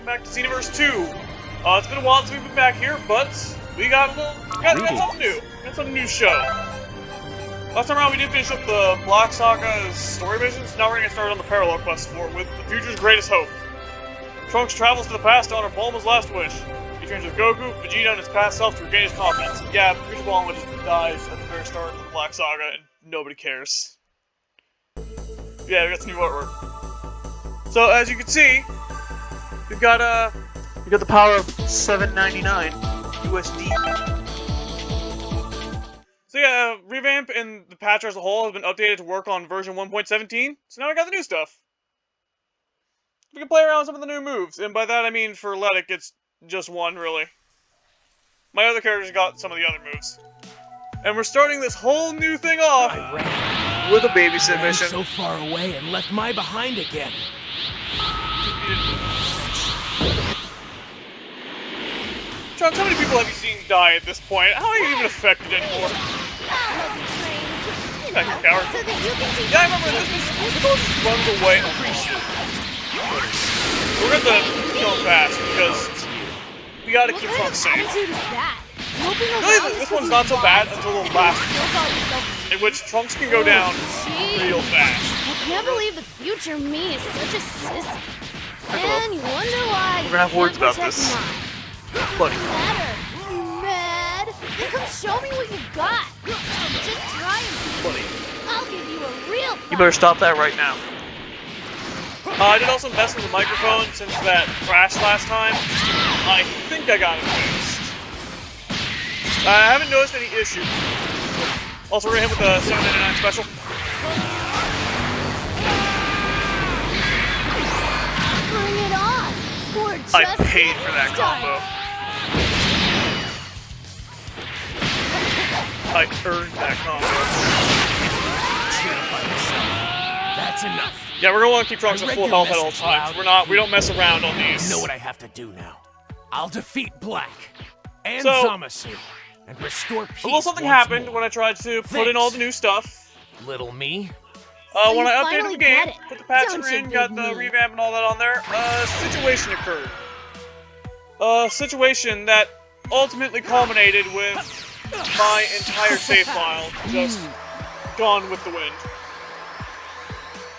welcome back to Xenoverse 2. It's been a while since we've been back here, but we got something new. We got something new to show. Last time around we did finish up the Black Saga's story missions. Now we're gonna get started on the parallel quest for with the future's greatest hope. Trunks travels to the past to honor Bulma's last wish. He trains with Goku, Vegeta, and his past self to regain his confidence. Yeah, future Bulma just dies at the very start of the Black Saga, and nobody cares. Yeah, we got some new artwork. So as you can see, we've got the power of $7.99 USD. So yeah, revamp and the patch as a whole has been updated to work on version 1.17. So now we got the new stuff. We can play around with some of the new moves, and by that I mean for Letic, it's just one really. My other characters got some of the other moves, and we're starting this whole new thing off with a babysit mission. So far away and left my behind again. Trunks, how many people have you seen die at this point? How are you even affected anymore? Back here, coward. Yeah, I remember this just runs away. We're gonna kill him fast because we gotta keep Trunks safe. Really, this one's not so bad until the last one, in which Trunks can go down real fast. I can't believe the future me is such a sissy. And you wonder why we're gonna have words about this. Buddy. Mad? Then come show me what you got. Just try and Buddy. I'll give you a real fight. You better stop that right now. I did also mess with the microphone since that crash last time. I think I got it fixed. I haven't noticed any issues. Also, we're gonna hit with the $7.99 special. Bring it on. We're just I paid for that combo. I earned that combo. That's enough. Yeah, we're gonna want to keep Trunks at full health at all times. We don't mess around on these. You know what I have to do now. I'll defeat Black and So, Zamasu and restore peace. A little something once happened more. when I tried to put in all the new stuff. Little me. When I updated finally the game, get it, put the patch don't you, in, got big the me? revamp and all that on there, a situation occurred. A situation that ultimately culminated with my entire save file just gone with the wind.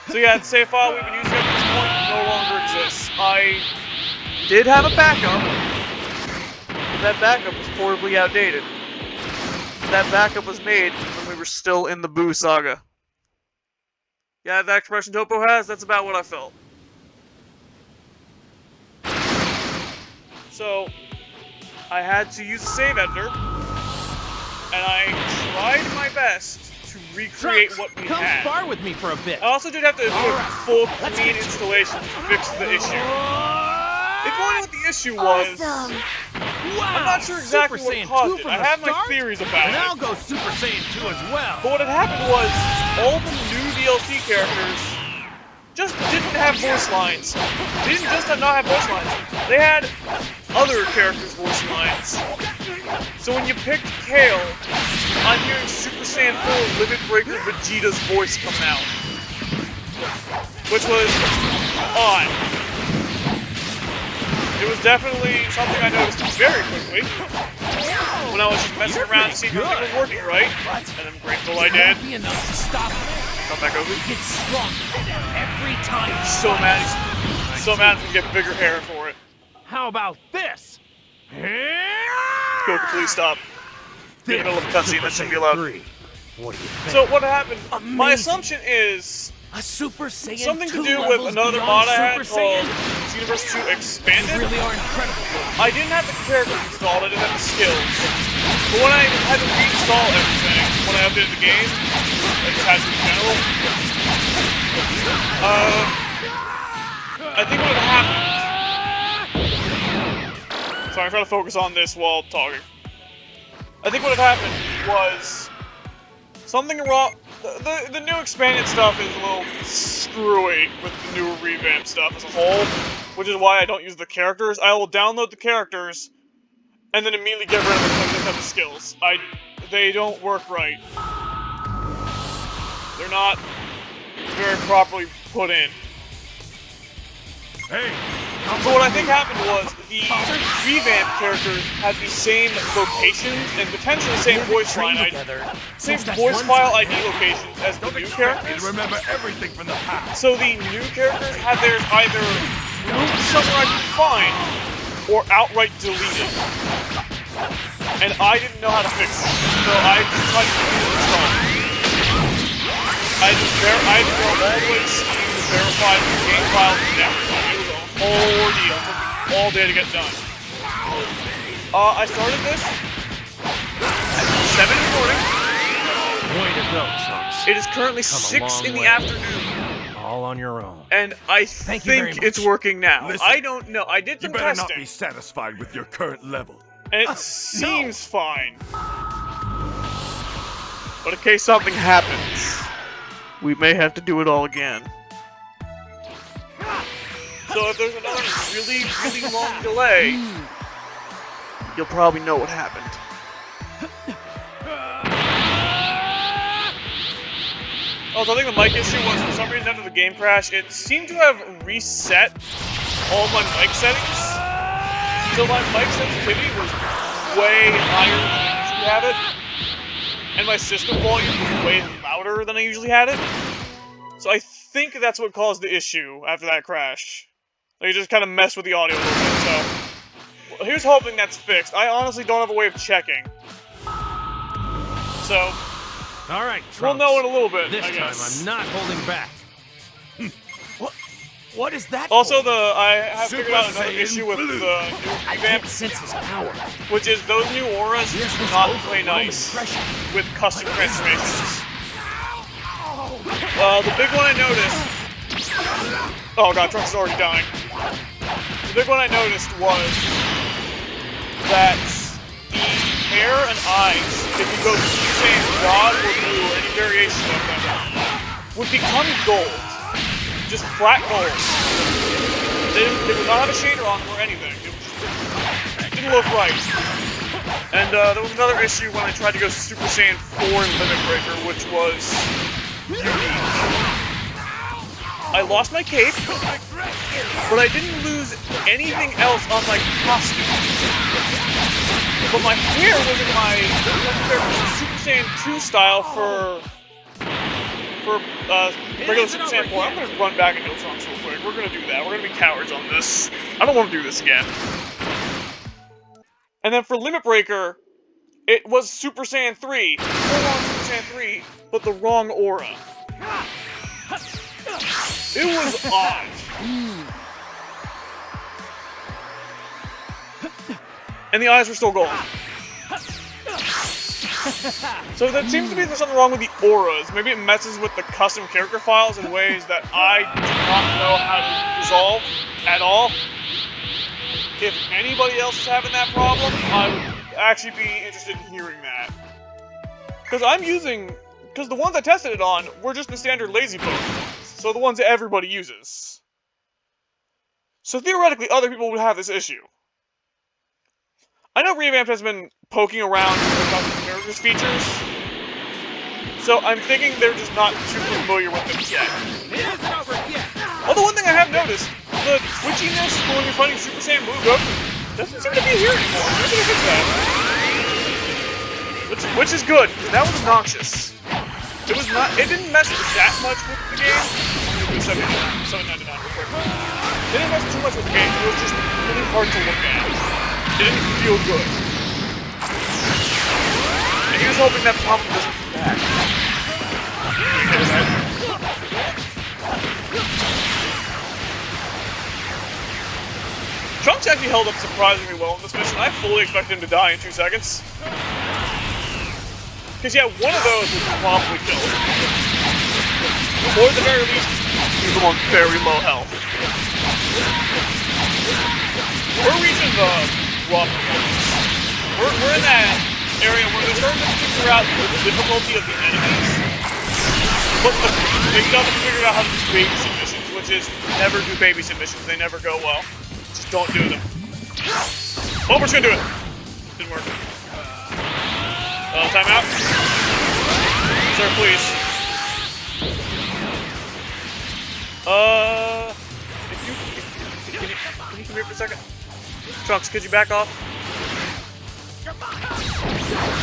So yeah, the save file we've been using at this point no longer exists. I did have a backup, but that backup was horribly outdated. That backup was made when we were still in the Boo Saga. Yeah, that expression Topo has, that's about what I felt. So, I had to use a save editor, and I tried my best to recreate Trunks, what we come had. spar with me for a bit. I also did have to do a full clean installation to fix the issue. If you wonder what the issue was, Awesome. Wow. I'm not sure exactly Super what Saiyan caused 2 it. from I the have my start? theories about And it. I'll go Super Saiyan 2 as well. But what had happened was, all the new DLC characters just didn't have voice lines. They didn't just not have voice lines. They had other characters' voice lines. So when you picked Kale, I'm hearing Super Saiyan 4 Limit Breaker Vegeta's voice come out. Which was odd. It was definitely something I noticed very quickly when I was just messing around to see if everything was working right, and I'm grateful I did. Be enough to stop it. Come back over. Get stronger every time. So mad he's gonna get bigger hair for it. How about this? Goku, please stop. Be in the middle of a cutscene, that shouldn't be allowed. What do you think? So what happened, my Amazing. assumption is A Super Saiyan something to 2 do with levels another beyond mod I had Super called Saiyan? Xenoverse 2 You Expanded. really are incredible. I didn't have the characters installed, I didn't have the skills. But when I had to reinstall everything, when I updated the game, like the patch in general, I think what had happened... Sorry, I'm trying to focus on this while talking. I think what had happened was something wrong. The new expanded stuff is a little screwy with the newer revamp stuff as a whole, which is why I don't use the characters. I will download the characters and then immediately get rid of them because I don't have the skills. They don't work right. They're not very properly put in. Hey, So what I think happened was the revamped characters had the same locations and potentially the same voice line same voice file ID locations as the new characters. Remember everything from the past. So the new characters had theirs either moved somewhere I could find or outright deleted. And I didn't know how to fix it, so I just tried to install it. I had to go all the way to Steam to verify the game files and everything. It was a whole ordeal. It took me all day to get done. I started this at 7 in the morning. Way to go, Chunks. It is currently 6 in the afternoon. All on your own. And I think it's working now. Listen, I don't know. I did some You better testing. not be satisfied with your current level. And it seems fine. But in case something happens, we may have to do it all again. So if there's another really, really long delay, you'll probably know what happened. Also, I think the mic issue was, for some reason after the game crash, it seemed to have reset all my mic settings. So my mic sensitivity was way higher than I usually have it. And my system volume was way louder than I usually had it. So I think that's what caused the issue after that crash. Like, it just kind of messed with the audio a little bit, so... Well, here's hoping that's fixed. I honestly don't have a way of checking. So... All right, Trunks. We'll know in a little bit, This I guess. time I'm not holding back. What is that? Also, for? I have Super figured out another Saiyan issue with Blue. the new I revamp, can't sense his power. which is those new auras do not play nice with custom transformations. The big one I noticed... Oh god, Trunks is already dying. The big one I noticed was that the hair and eyes, if you go Super Saiyan God or Blue or any variation of them, would become gold. Just flat gold. They would not have a shader on them or anything. It didn't look right. And there was another issue when I tried to go Super Saiyan 4 in Limit Breaker, which was unique. I lost my cape, but I didn't lose anything else on my costume. But my hair was in my Super Saiyan 2 style for regular Super Saiyan 4. I'm gonna run back and kill Trunks real quick. We're gonna do that. We're gonna be cowards on this. I don't want to do this again. And then for Limit Breaker, it was Super Saiyan 3. Full on Super Saiyan 3, but the wrong aura. It was odd. And the eyes were still gold. So that seems to be there's something wrong with the auras. Maybe it messes with the custom character files in ways that I do not know how to resolve at all. If anybody else is having that problem, I would actually be interested in hearing that. Because the ones I tested it on were just the standard lazy boat ones. So the ones that everybody uses. So theoretically, other people would have this issue. I know Revamped has been poking around with the custom characters features, so I'm thinking they're just not too familiar with them yet. It isn't over yet. Although one thing I have noticed, the twitchiness for when you're fighting Super Saiyan Blue Goku doesn't seem to be here anymore. They're gonna fix that. Which is good, because that was obnoxious. It didn't mess that much with the game. $7.99 real quick. It didn't mess too much with the game, it was just really hard to look at. It didn't feel good. And he was hoping that problem doesn't come back. Trunks actually held up surprisingly well in this mission. I fully expected him to die in 2 seconds. Because yeah, one of those would probably kill him. Or at the very least, leave him on very low health. We're reaching the rough points. We're in that area where they're starting to figure out the difficulty of the enemies. But they still haven't figured out how to do babysit missions, which is never do babysit missions. They never go well. Just don't do them. Oh, we're just gonna do it. Didn't work. Time out. Sir, please. If Can you come here for a second? Trunks, could you back off?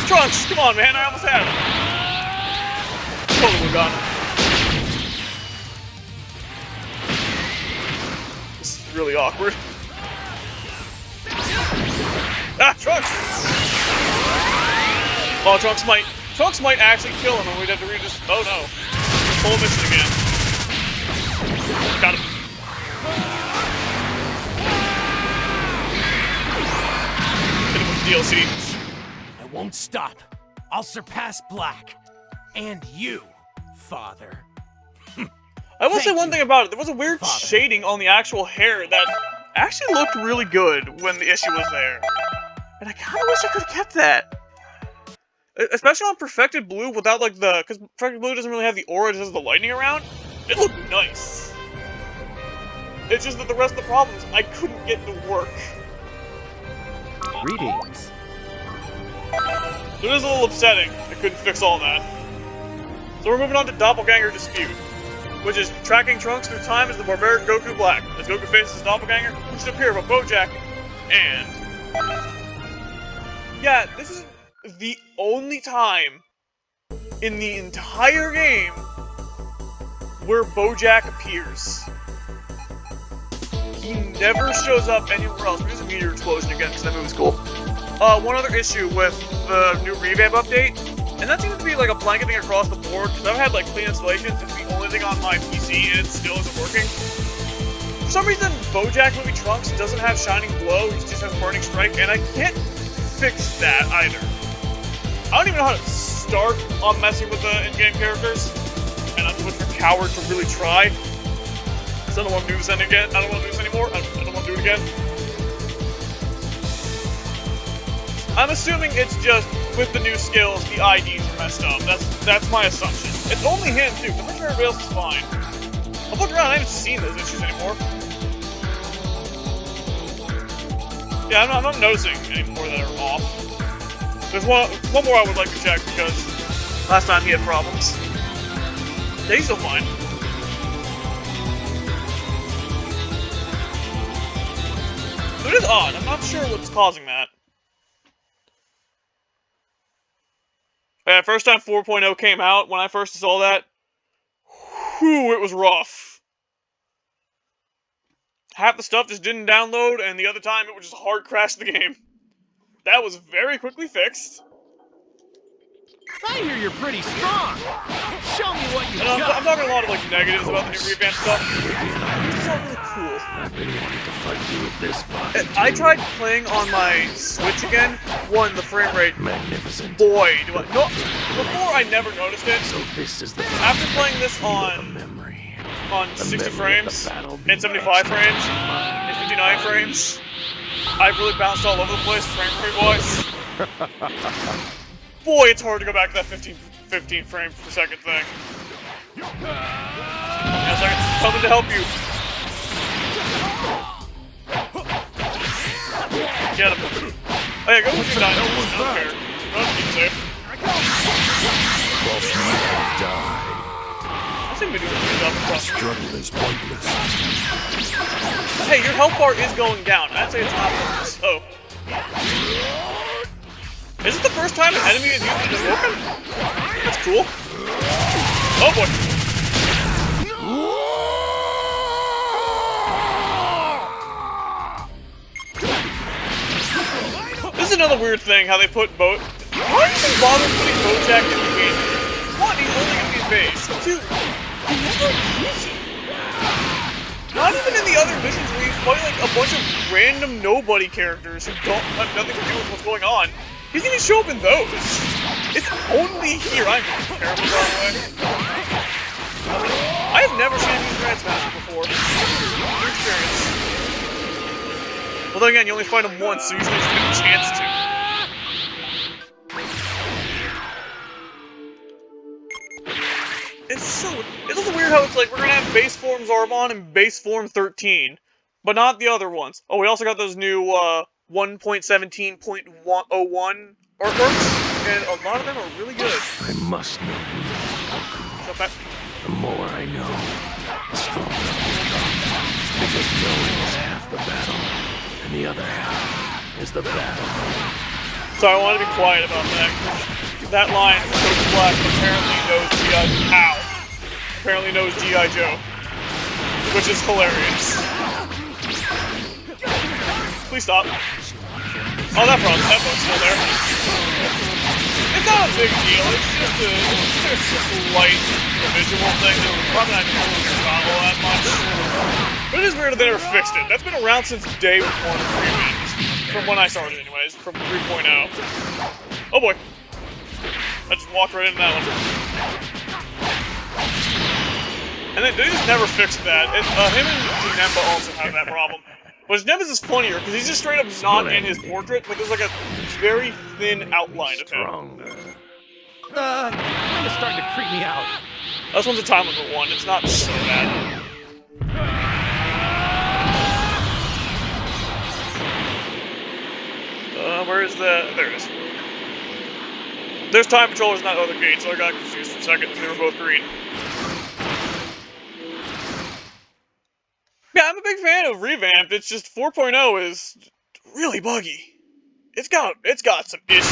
Trunks, come on, man, I almost had him. Totally would've gotten him. This is really awkward. Ah, Trunks! Oh, Trunks might actually kill him, and we'd have to read this. Oh no. Full mission again. Got him. Hit him with DLC. I won't stop. I'll surpass Black. And you, Father. I will say one thing about it. There was a weird shading on the actual hair that actually looked really good when the issue was there. And I kind of wish I could have kept that. Especially on Perfected Blue without like the... Because Perfected Blue doesn't really have the aura, it just has the lightning around. It looked nice. It's just that the rest of the problems I couldn't get to work. Greetings. So it is a little upsetting. I couldn't fix all that. So we're moving on to Doppelganger Dispute, which is tracking Trunks through time as the barbaric Goku Black. As Goku faces his doppelganger, who should appear but Bojack, and... Yeah, this is the only time in the entire game where Bojack appears. He never shows up anywhere else. There's a meteor explosion again, because that movie's cool. One other issue with the new revamp update, and that seems to be like a blanket thing across the board, because I've had like clean installations, it's the only thing on my PC, and it still isn't working. For some reason, Bojack Movie Trunks doesn't have Shining Glow, he just has Burning Strike, and I can't fix that either. I don't even know how to start on messing with the in-game characters, and I'm too much of a coward to really try. Because I don't want to do this again. I don't want to do this anymore. I don't want to do it again. I'm assuming it's just with the new skills, the IDs are messed up. That's my assumption. It's only him too. I'm sure everybody else is fine. I've looked around. I haven't seen those issues anymore. Yeah, I'm not noticing any more that are off. There's one more I would like to check because last time he had problems. Yeah, he's still fine. So it is odd. I'm not sure what's causing that. Yeah, first time 4.0 came out, when I first saw that, whew, it was rough. Half the stuff just didn't download, and the other time it would just hard crash the game. That was very quickly fixed. I hear you're pretty strong. Show me what you And got. I'm talking a lot of like negatives about the new revamp stuff. This is all really cool. I've been wanting to fight you with this body. I tried playing on my Switch again. One, the frame rate. Magnificent. Boy, do I... No, before I never noticed it. So this is the After playing this on 60 frames, and 75 frames, and 59 frames, I've really bounced all over the place frame rate-wise. Boy, it's hard to go back to that 15 frame per second thing. Yes, I'm coming to help you. Get him. Oh yeah, go with your 9. I don't care. Don't keep safe. Whilst you have died, I think we do a good job of crossing. struggle is pointless. Hey, your health bar is going down. I'd say it's not pointless. Oh. Is it the first time an enemy is using this weapon? That's cool. Oh boy. This is another weird thing, how they put Why do you even bother putting Bojack in the game? One, he's only going to be base. Two, you never use it. Not even in the other missions where you fight like a bunch of random nobody characters who don't have nothing to do with what's going on. He doesn't even show up in those. It's only here. I'm terrible, by the way. I have never seen him use Transmaster before. New experience. Well, then again, you only fight him once, so usually you just get a chance to. It's also weird how it's like, we're gonna have base form Zarbon and base form 13, but not the other ones. Oh, we also got those new, 1.17.01 artworks, and a lot of them are really good. I must know you, Goku. The more I know, the stronger I become. Because knowing the battle, and the other half is the battle. So I want to be quiet about that. That line, Coach Black apparently knows G.I. Ow. Apparently knows G.I. Joe. Which is hilarious. Please stop. Oh, that boat's still there. It's not a big deal, it's just a slight visual thing that we're probably not going to follow that much. But it is weird that they never fixed it. That's been around since day 1 of Revenge. From when I started anyways, from 3.0. Oh boy. I just walked right into that one. And they just never fixed that. Him and Janemba also have that problem. But Janemba's is funnier, because he's just straight up not in his portrait, but there's like a very thin outline of him. Stronger. Kinda starting to creep me out. This one's a time limit 1, it's not so bad. Where is the... There it is. There's time controllers in that other gate, so I got confused for a second, because they were both green. Yeah, I'm a big fan of Revamped, it's just 4.0 is really buggy. It's got some issues.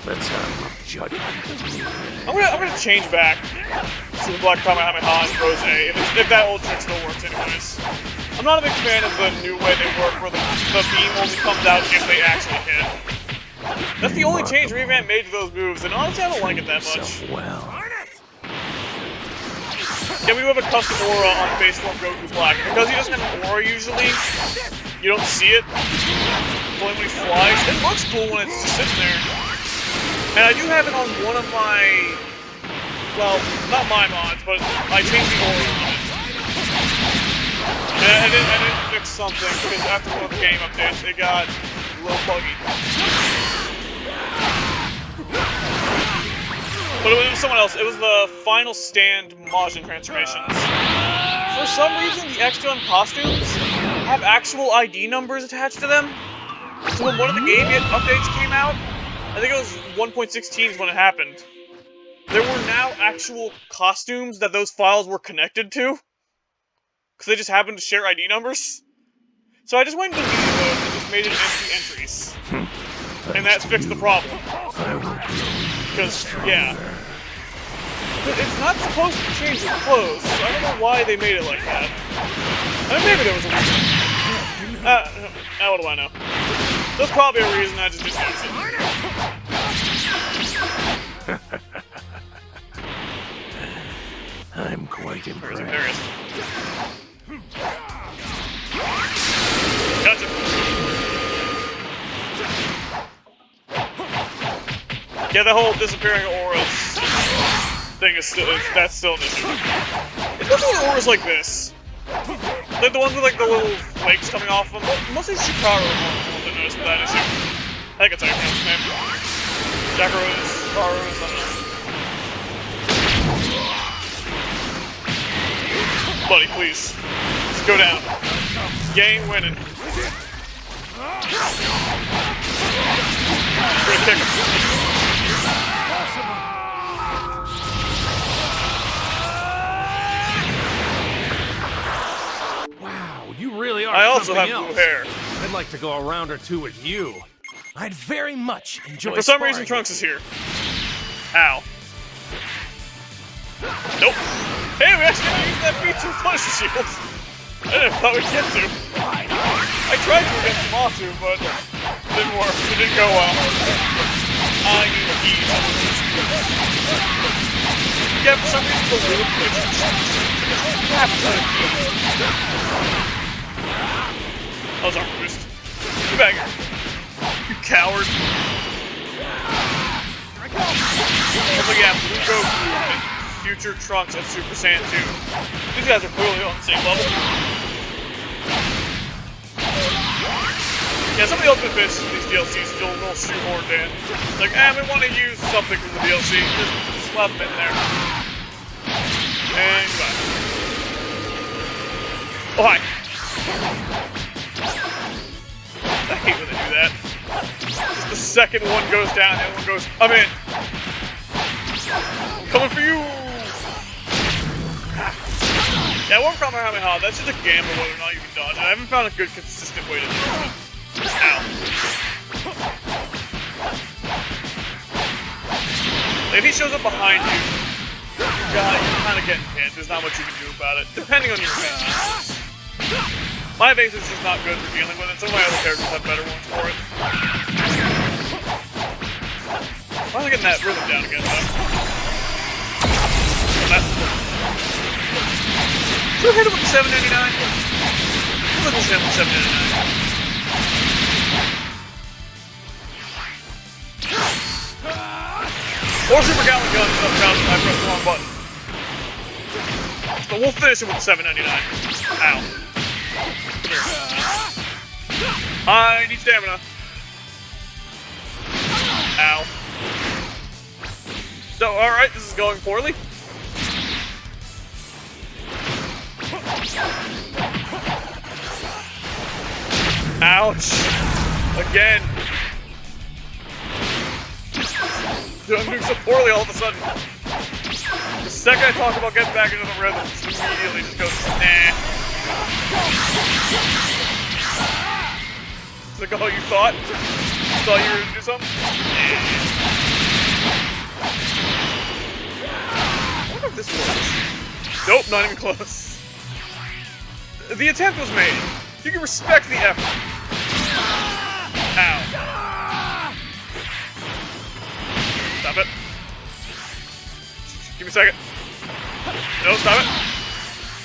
Let's have a judgment. I'm gonna change back to the Black Kamehameha and Rose if that old trick still works anyways. I'm not a big fan of the new way they work where the beam only comes out if they actually hit. That's the only change Revamp made to those moves, and honestly I don't like it that much. Well. Yeah, we do have a custom aura on base form Goku Black. Because he doesn't have an aura usually, you don't see it. Only when he flies. It looks cool when it's just sitting there. And I do have it on one of my, well, not my mods, but I changed the aura on it. And I didn't fix something, because after one of the game updates, it got a little buggy. But it was someone else. It was the Final Stand Majin transformations. For some reason, the X-Gun costumes have actual ID numbers attached to them. So when one of the game updates came out, I think it was 1.16 is when it happened, there were now actual costumes that those files were connected to. Because they just happened to share ID numbers. So I just went and deleted those and just made it empty entries. And that fixed the problem. Because, yeah. But it's not supposed to change the clothes, so I don't know why they made it like that. I mean, maybe there was a reason. What do I know? There's probably a reason, I just didn't notice it. I'm quite impressed. There he is. Gotcha. Yeah, the whole disappearing auras thing is that's still an issue. Especially with auras like this. Like the ones with like the little flakes coming off them. Mostly Shikaro will notice with that issue. I think it's how you pronounce his name. Jackaros, Karos, I don't know. Buddy, please. Just go down. Game winning. Great kick. Wow, you really are I also something have else. blue hair. I'd like to go a round or two with you. I'd very much enjoy For some reason, sparring Trunks with is here. Ow. Nope. Hey, we actually didn't use that feature Punisher shield. I didn't thought we'd get to. I tried to get Tomatu, but it didn't work. It didn't go well. I need keys. Yeah, for some reason, the weird picture. Crap ton of keys. That was our boost. Get back here. You coward. Looks like, yeah, Blue Goku and Future Trunks and Super Saiyan 2. These guys are clearly on the same level. Yeah, some of the Ultimate Fists in these DLCs feel a little shoehorned in. Like, we want to use something from the DLC. Just slap them in there. And goodbye. Oh, hi. I hate when they do that. Just the second one goes down, the other one goes, I'm in. Coming for you! Yeah, one Kamehameha, that's just a gamble whether or not you can dodge. I haven't found a good, consistent way to do it. Ow. If he shows up behind you, you're kind of getting hit. There's not much you can do about it, depending on your evasiveness. My evasive is just not good for dealing with it. Some of my other characters have better ones for it. Finally getting that rhythm down again, though. Should we hit him with the 799? Let's hit him with 799. Or Super Gallon Gun if I pressed the wrong button. But we'll finish it with the 799. Ow. Come here. I need stamina. Ow. So, alright, this is going poorly. Ouch! Again! Dude, I'm doing so poorly all of a sudden. The second I talk about getting back into the rhythm, it immediately just goes, nah. It's like, oh, you thought? You thought you were gonna do something? I wonder if this works. Nope, not even close. The attempt was made. You can respect the effort. Ow. Stop it. Give me a second. No, stop it.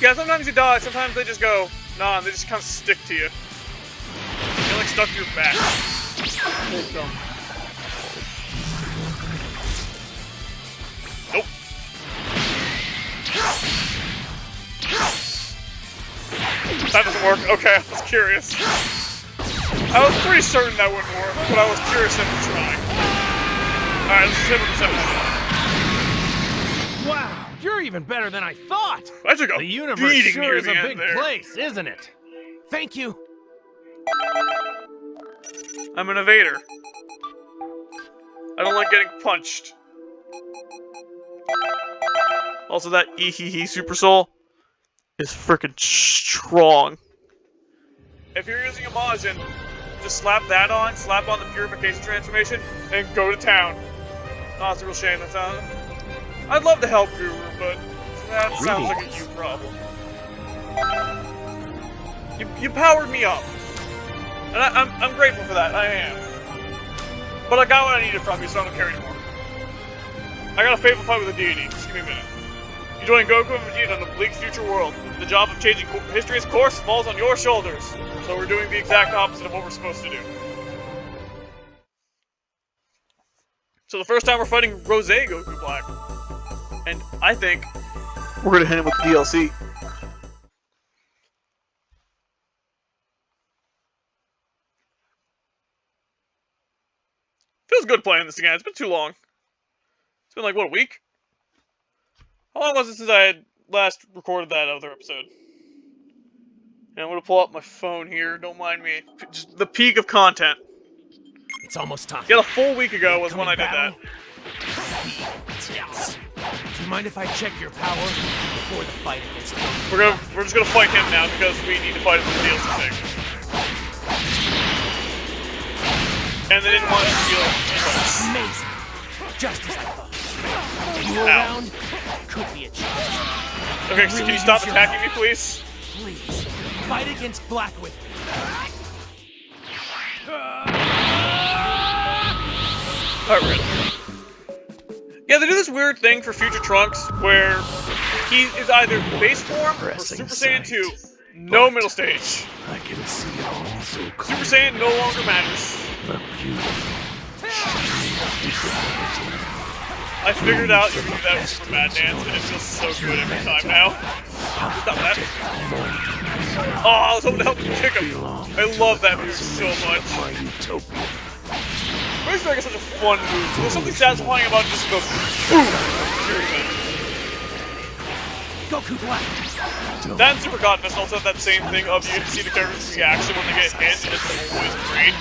Yeah, sometimes you dodge, sometimes they just go, nah, and they just kind of stick to you. They're like stuck to your back. Nope. That doesn't work. Okay, I was curious. I was pretty certain that wouldn't work, but I was curious enough to try. Alright, let's hit with the 7. Wow, you're even better than I thought. I took a The universe beating sure near is the a end big there. place, isn't it? Thank you. I'm an evader. I don't like getting punched. Also, that Ehehe Super Soul is freaking strong. If you're using a Majin, just slap that on, slap on the Purification Transformation, and go to town. Oh, it's a real shame. That's I'd love to help Guru, but that sounds like a you problem. You powered me up. And I'm grateful for that, I am. But I got what I needed from you, so I don't care anymore. I got a fateful fight with a deity. Just give me a minute. You join Goku and Vegeta on the bleak future world. The job of changing history's course falls on your shoulders. So we're doing the exact opposite of what we're supposed to do. So the first time we're fighting Rose Goku Black. And I think we're gonna hit him with the DLC. Feels good playing this again. It's been too long. It's been like, what, a week? How long was it since I had last recorded that other episode? And I'm gonna pull up my phone here, don't mind me. Just the peak of content. It's almost time. Yeah, a full week ago was when I did that. Yes. Do you mind if I check your power before the fight against him? We're just gonna fight him now because we need to fight him for the DLC thing. And they didn't want us to feel close. Amazing. Just as I thought. You around? Could be a chance. Okay, so can you stop attacking me, please? Please, fight against Black with me. Alright. Yeah, they do this weird thing for Future Trunks where he is either base form or Super Saiyan 2. No middle stage. I can see it all so Super clearly. Saiyan no longer matters. The beautiful. I figured out you can do that with Super Mad Dance, and it feels so good every time now. Stop that. Oh, I was hoping to help you kick him. I love that move so much. My utopia. Race Strike is such a fun move. There's something satisfying about it just goes boom. Goku Black. That and Super God Fist also have that same thing of you can see the character's reaction when they get hit, and it's always great.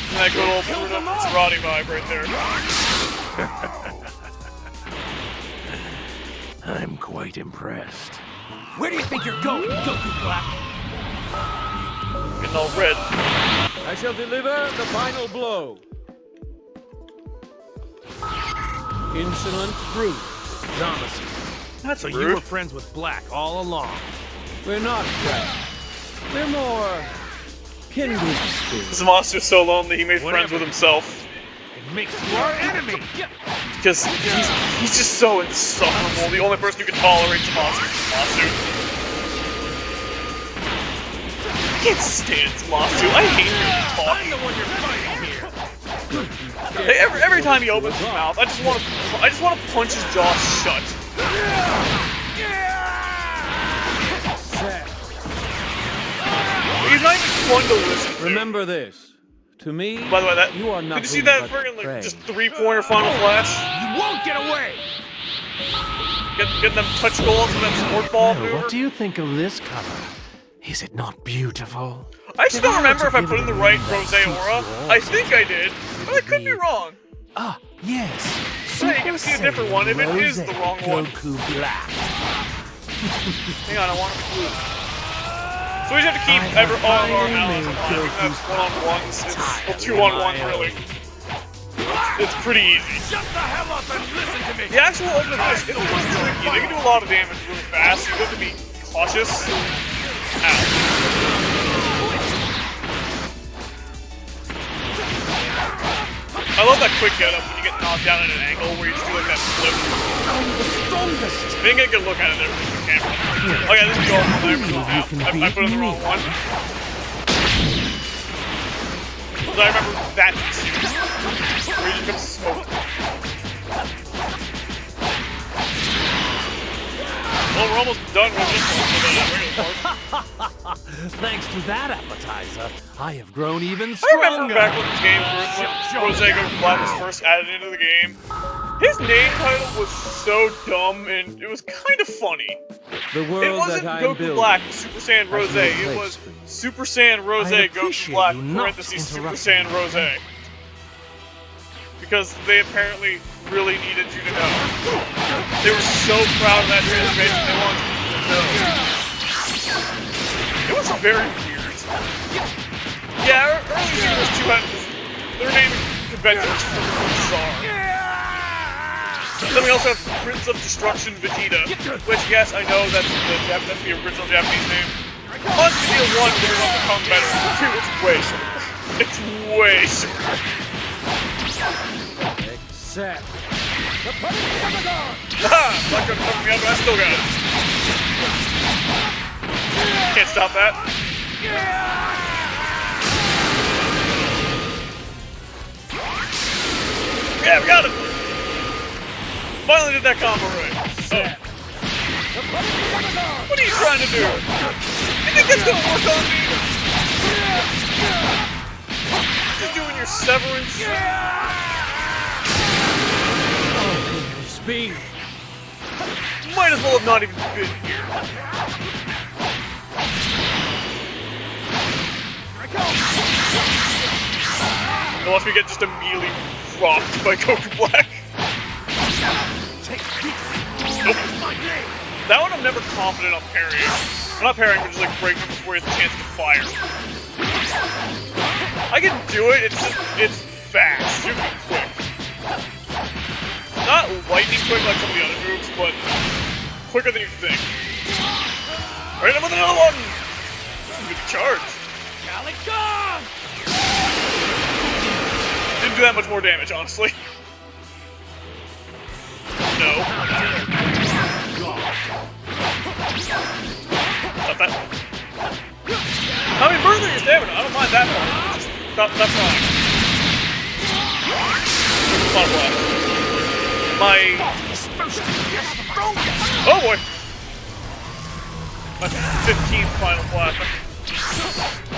And that good old Bruno Karate vibe right there. I'm quite impressed. Where do you think you're going, Goku Black? Getting all red. I shall deliver the final blow. Insolent brute. Zamasu. That's So rude. you were friends with Black all along. We're not friends. We're more kindred spirits. Zamasu is so lonely he made friends Whatever. with himself. It makes you our enemy. Because he's just so insufferable. The only person who can tolerate Zamasu is Zamasu. I can't stand Zamasu. I hate him I'm talking. the one you're fighting here. Hey, every time he opens his mouth, I just want to punch his jaw shut. Set. He's not even fun to listen to. Remember this. To me, By the way, that you are did nothing you see that but friggin' like prey. just 3-pointer final flash? You won't get away. Getting them touch goals and then sport ball Well, maneuver. what do you think of this color? Is it not beautiful? I just don't If I were remember to if I give put it in the a right name that rose suits aura. you I also, think I did, but I could be wrong. Ah, yes. So you can see a different one if it is the wrong one. Goku Black. Hang on, I want to blue. So we just have to keep all of our allies alive. We can have one-on-ones. It's 2-on-1 really. It's pretty easy. Shut the hell up and listen to me. The actual open is it looks tricky. They can do a lot of damage really fast. You have to be cautious. Ow. I love that quick get up when you get knocked down at an angle where you just do like that flip. I didn't get a good look at it there with the camera. Oh yeah, this is going from there. I put in the wrong one. But I remember that scene where you just get smoked. Well, we're almost done with this one for the regular part. Thanks to that appetizer, I have grown even I stronger. remember back when this game first, when Rose Goku Black was first added into the game. His name title was so dumb and it was kind of funny. The It world wasn't that I am Goku building. Black Super Saiyan Rose. no It place was for you. Super Saiyan Rose I'd Goku appreciate Black you not parentheses Super interrupting Saiyan Rose. Because they apparently really needed you to know. They were so proud of that transformation, they wanted you to know. It was very weird. Yeah, early Xenoverse 2 had their naming convention was bizarre. Then we also have Prince of Destruction Vegeta, which, yes, I know that's the original Japanese name. On Vegeta 1, they're going to become better. 2, it's way shorter. It's way shorter. Set. Haha! Not gonna cover me up, but I still got it. Can't stop that. Yeah, we got it! Finally did that combo right. Oh. What are you trying to do? You think that's gonna work on me? Just doing your severance? Speed. Might as well have not even been here. And watch me get just immediately rocked by Goku Black. Nope. That one I'm never confident on parrying. I'm not parrying, but just like breaking him before he has a chance to fire. I can do it, it's fast, super quick. Not lightning quick like some of the other moves, but quicker than you think. Alright, I'm with another one! Good charge. Didn't do that much more damage, honestly. No. Stop that. I mean, burn through your stamina, I don't mind that part. That's fine. Final blast. Oh boy! My 15th final blast.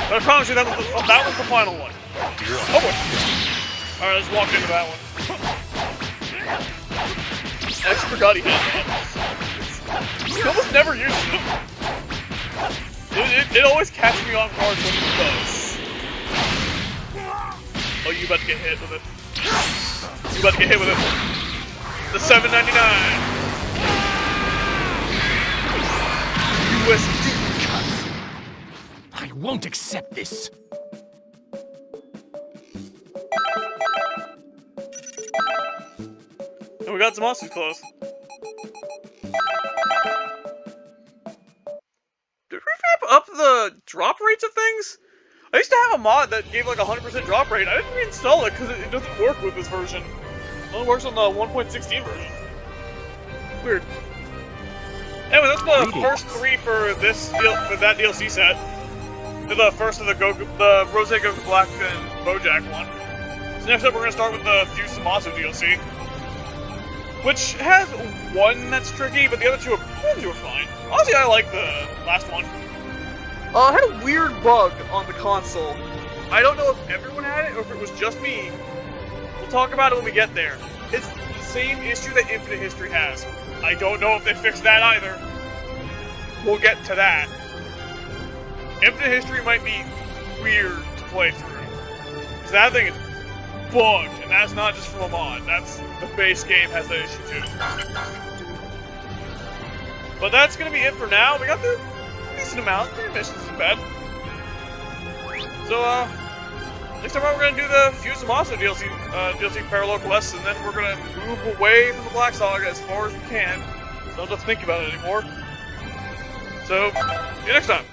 But I promise you that was the final one. Oh boy! Alright, let's walk into that one. I actually forgot he had that. He almost never uses it. It always catches me off guard when he does. Oh, you about to get hit with it. You about to get hit with it. The $7.99. twist. I won't accept this. And we got some monsters close. Did we revamp up the drop rates of things? I used to have a mod that gave like 100% drop rate. I didn't reinstall it because it doesn't work with this version. It only works on the 1.16 version. Weird. Anyway, that's the first 3 for that DLC set. The first of the Rose Goku Black and Bojack one. So next up we're gonna start with the Fuse Zamasu DLC. Which has one that's tricky, but the other two are fine. Honestly, I like the last one. I had a weird bug on the console. I don't know if everyone had it or if it was just me. We'll talk about it when we get there. It's the same issue that Infinite History has. I don't know if they fixed that either. We'll get to that. Infinite History might be weird to play through. Because that thing is bugged, and that's not just from a mod. That's the base game has that issue too. But that's gonna be it for now. We got the decent amount. 3 missions isn't bad. So next time we're gonna do the Fuse Zamasu DLC Parallel Quests, and then we're gonna move away from the Black Saga as far as we can. So don't have to think about it anymore. So, see you next time.